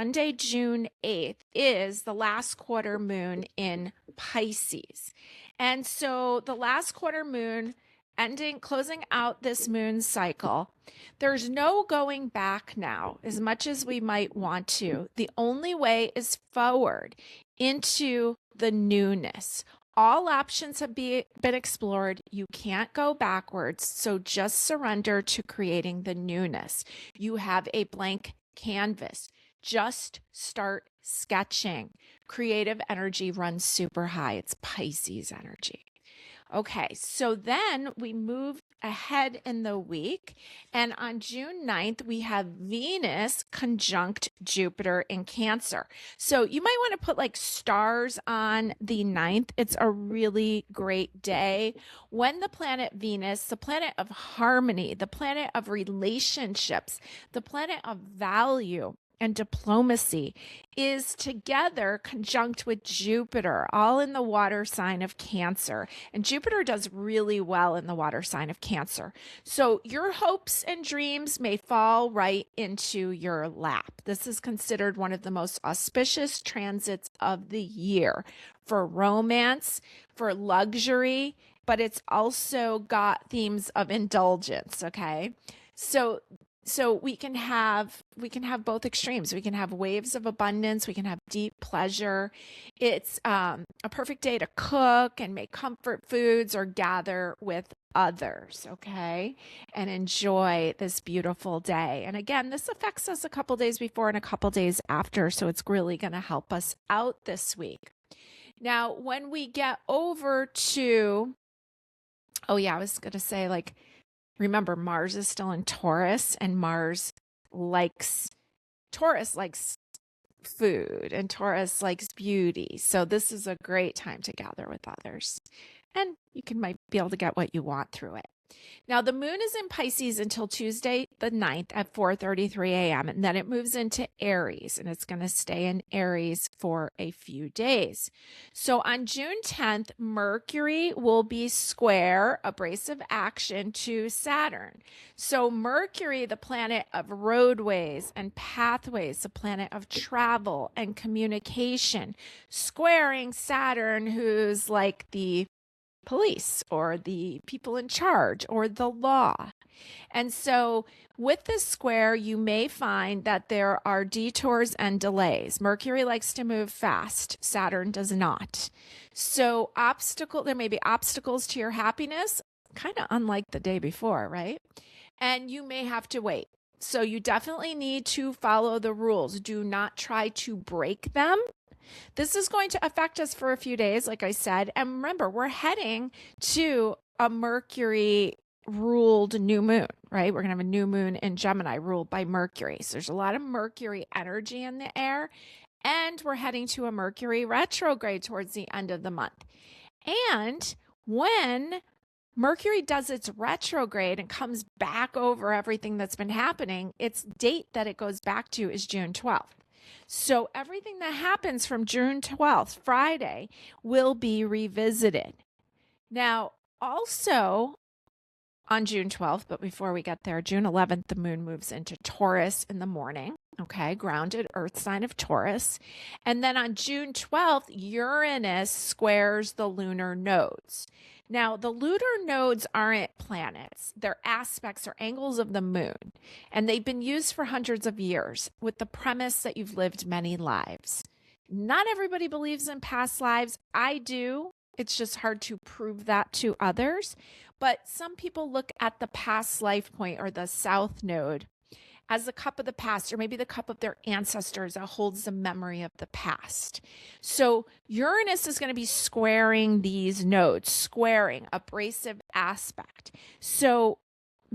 Monday, June 8th, is the last quarter moon in Pisces. And so the last quarter moon closing out this moon cycle, there's no going back now as much as we might want to. The only way is forward into the newness. All options have been explored. You can't go backwards. So just surrender to creating the newness. You have a blank canvas. Just start sketching. Creative energy runs super high. It's Pisces energy. Okay, so then we move ahead in the week, and on June 9th, we have Venus conjunct Jupiter in Cancer. So you might want to put like stars on the 9th. It's a really great day when the planet Venus, the planet of harmony, the planet of relationships, the planet of value and diplomacy, is together conjunct with Jupiter, all in the water sign of Cancer. And Jupiter does really well in the water sign of Cancer. So your hopes and dreams may fall right into your lap. This is considered one of the most auspicious transits of the year for romance, for luxury, but it's also got themes of indulgence, okay? So we can have both extremes. We can have waves of abundance. We can have deep pleasure. It's a perfect day to cook and make comfort foods or gather with others, okay, and enjoy this beautiful day. And again, this affects us a couple days before and a couple days after, so it's really going to help us out this week. Now, when we get over to, oh yeah, I was going to say, like, remember, Mars is still in Taurus, and Taurus likes food, and Taurus likes beauty. So this is a great time to gather with others, and you might be able to get what you want through it. Now, the moon is in Pisces until Tuesday, the 9th at 4:33 a.m., and then it moves into Aries, and it's going to stay in Aries for a few days. So on June 10th, Mercury will be square, abrasive action to Saturn. So Mercury, the planet of roadways and pathways, the planet of travel and communication, squaring Saturn, who's like the police or the people in charge or the law. And so with this square, you may find that there are detours and delays. Mercury likes to move fast. Saturn does not. So there may be obstacles to your happiness, kind of unlike the day before, right? And you may have to wait. So you definitely need to follow the rules. Do not try to break them. This is going to affect us for a few days, like I said. And remember, we're heading to a Mercury ruled new moon, right? We're going to have a new moon in Gemini ruled by Mercury. So there's a lot of Mercury energy in the air. And we're heading to a Mercury retrograde towards the end of the month. And when Mercury does its retrograde and comes back over everything that's been happening, its date that it goes back to is June 12th. So everything that happens from June 12th, Friday, will be revisited. Now, also on June 12th, but before we get there, June 11th, the moon moves into Taurus in the morning, okay, grounded earth sign of Taurus. And then on June 12th, Uranus squares the lunar nodes. Now, the lunar nodes aren't planets. They're aspects or angles of the moon, and they've been used for hundreds of years with the premise that you've lived many lives. Not everybody believes in past lives. I do. It's just hard to prove that to others. But some people look at the past life point or the south node as the cup of the past, or maybe the cup of their ancestors that holds the memory of the past. So Uranus is going to be squaring these nodes, squaring, abrasive aspect. So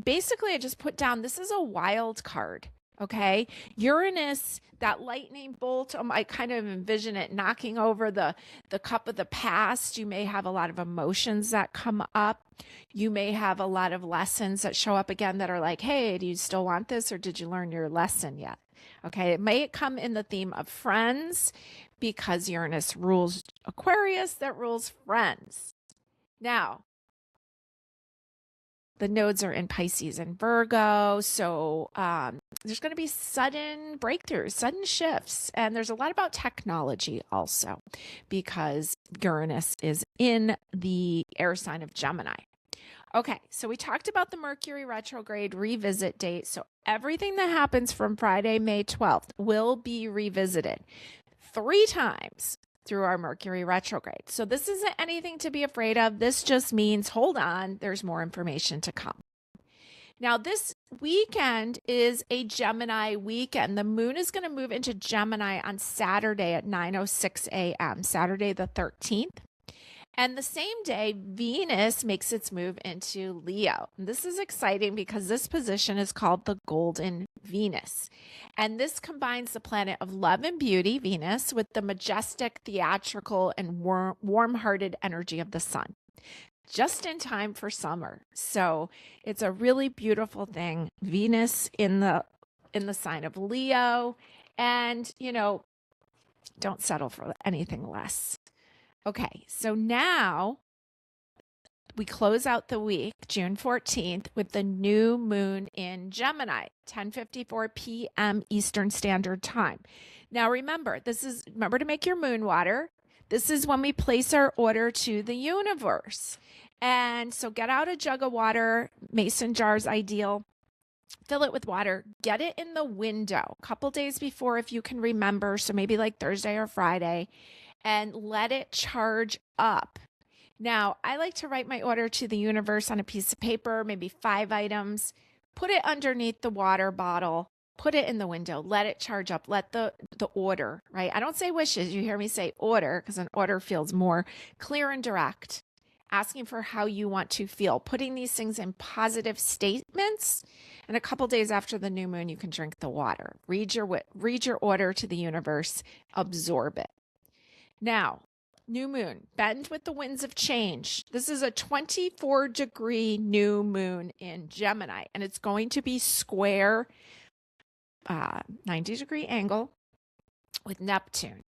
basically, I just put down, this is a wild card, okay? Uranus, that lightning bolt, I kind of envision it knocking over the cup of the past. You may have a lot of emotions that come up. You may have a lot of lessons that show up again that are like, hey, do you still want this, or did you learn your lesson yet? Okay, it may come in the theme of friends because Uranus rules Aquarius, that rules friends. Now, The nodes are in Pisces and Virgo. So there's going to be sudden breakthroughs, sudden shifts. And there's a lot about technology also because Uranus is in the air sign of Gemini. Okay, so we talked about the Mercury retrograde revisit date. So everything that happens from Friday, May 12th will be revisited 3 times through our Mercury retrograde. So this isn't anything to be afraid of. This just means, hold on, there's more information to come. Now, this weekend is a Gemini weekend. The moon is going to move into Gemini on Saturday at 9:06 a.m., Saturday the 13th. And the same day, Venus makes its move into Leo. And this is exciting because this position is called the Golden Venus. And this combines the planet of love and beauty, Venus, with the majestic, theatrical, and warm-hearted energy of the sun. Just in time for summer. So it's a really beautiful thing. Venus in the sign of Leo. And, don't settle for anything less. Okay, so now we close out the week, June 14th, with the new moon in Gemini, 10:54 p.m. Eastern Standard Time. Now remember to make your moon water. This is when we place our order to the universe. And so get out a jug of water, mason jars ideal. Fill it with water, get it in the window a couple days before if you can remember, so maybe like Thursday or Friday, and let it charge up. Now, I like to write my order to the universe on a piece of paper, maybe 5 items, put it underneath the water bottle, put it in the window, let it charge up, let the order, right? I don't say wishes, you hear me say order, because an order feels more clear and direct. Asking for how you want to feel, putting these things in positive statements, and a couple days after the new moon, you can drink the water. Read your order to the universe, absorb it. Now, new moon, bend with the winds of change. This is a 24-degree new moon in Gemini, and it's going to be square 90-degree angle with Neptune.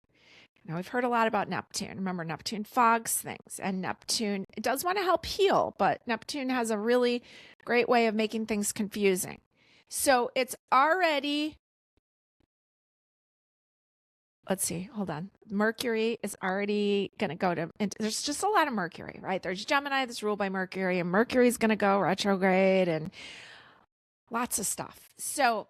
Now, we've heard a lot about Neptune. Remember, Neptune fogs things, and Neptune, it does want to help heal, but Neptune has a really great way of making things confusing. So it's already, let's see, hold on. Mercury is already going to go to, there's just a lot of Mercury, right? There's Gemini that's ruled by Mercury, and Mercury's going to go retrograde and lots of stuff. So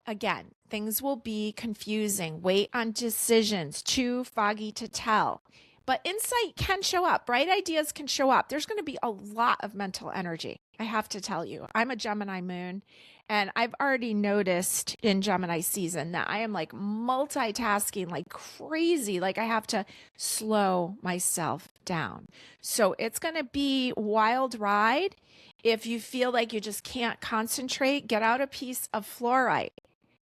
again, things will be confusing. Wait on decisions, too foggy to tell. But insight can show up. Bright ideas can show up. There's going to be a lot of mental energy. I have to tell you, I'm a Gemini moon, and I've already noticed in Gemini season that I am like multitasking like crazy. Like I have to slow myself down. So it's going to be wild ride. If you feel like you just can't concentrate, get out a piece of fluorite.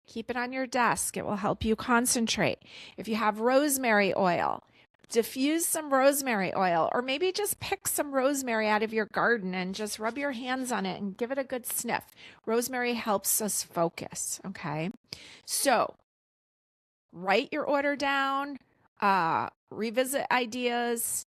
Keep it on your desk. It will help you concentrate. If you have rosemary oil, diffuse some rosemary oil, or maybe just pick some rosemary out of your garden and just rub your hands on it and give it a good sniff. Rosemary helps us focus, okay? So write your order down, revisit ideas.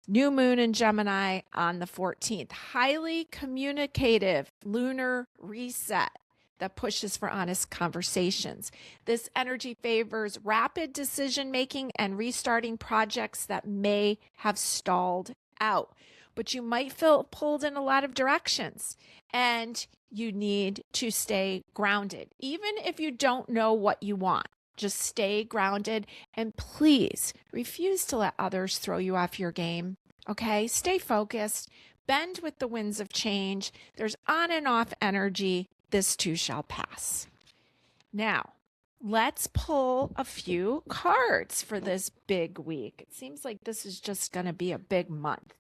New moon in Gemini on the 14th. Highly communicative lunar reset that pushes for honest conversations. This energy favors rapid decision making and restarting projects that may have stalled out. But you might feel pulled in a lot of directions, and you need to stay grounded. Even if you don't know what you want, just stay grounded, and please refuse to let others throw you off your game. Okay? Stay focused. Bend with the winds of change. There's on and off energy. This too shall pass. Now, let's pull a few cards for this big week. It seems like this is just going to be a big month.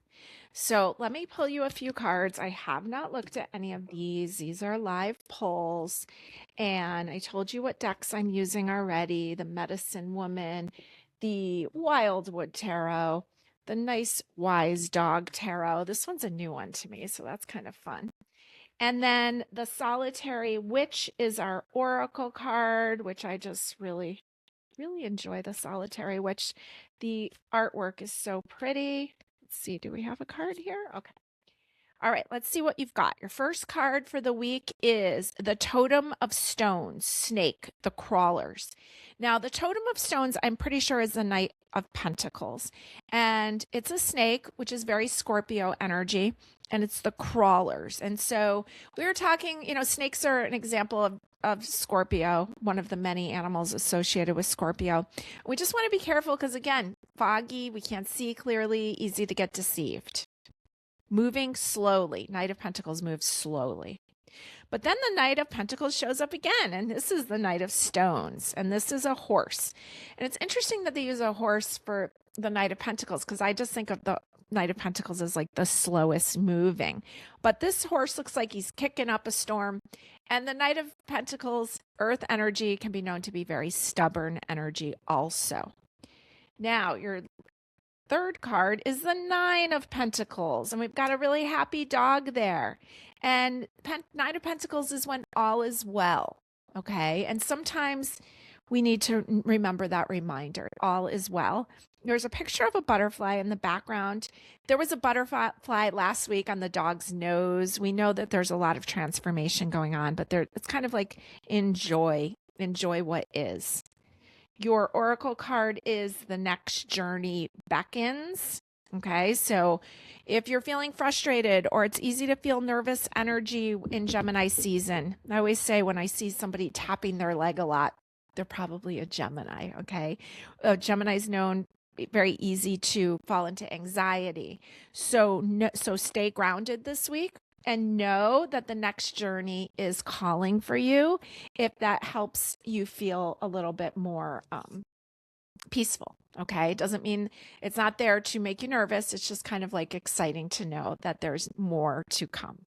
So let me pull you a few cards. I have not looked at any of these. These are live pulls. And I told you what decks I'm using already. The Medicine Woman, the Wildwood Tarot, the Nice Wise Dog Tarot. This one's a new one to me, so that's kind of fun. And then the Solitary Witch is our oracle card, which I just really enjoy the Solitary Witch. The artwork is so pretty. Let's see, do we have a card here? Okay. All right, let's see what you've got. Your first card for the week is the Totem of Stones, Snake, the Crawlers. Now, the Totem of Stones, I'm pretty sure, is the Knight of Pentacles. And it's a snake, which is very Scorpio energy, and it's the crawlers. And so we were talking, snakes are an example of Scorpio, one of the many animals associated with Scorpio. We just want to be careful because, again, foggy, we can't see clearly, easy to get deceived. Moving slowly. Knight of Pentacles moves slowly. But then the Knight of Pentacles shows up again, and this is the Knight of Stones, and this is a horse. And it's interesting that they use a horse for the Knight of Pentacles, because I just think of the Knight of Pentacles as like the slowest moving. But this horse looks like he's kicking up a storm. And the Knight of Pentacles, earth energy, can be known to be very stubborn energy also. Now, your third card is the Nine of Pentacles, and we've got a really happy dog there. And Nine of Pentacles is when all is well, okay? And sometimes we need to remember that reminder, all is well. There's a picture of a butterfly in the background. There was a butterfly last week on the dog's nose. We know that there's a lot of transformation going on, but it's kind of like enjoy what is. Your oracle card is the next journey beckons. Okay, so if you're feeling frustrated or it's easy to feel nervous energy in Gemini season, I always say when I see somebody tapping their leg a lot, they're probably a Gemini. Okay, Gemini is known very easy to fall into anxiety. So stay grounded this week. And know that the next journey is calling for you if that helps you feel a little bit more peaceful. Okay. It doesn't mean it's not there to make you nervous. It's just kind of like exciting to know that there's more to come.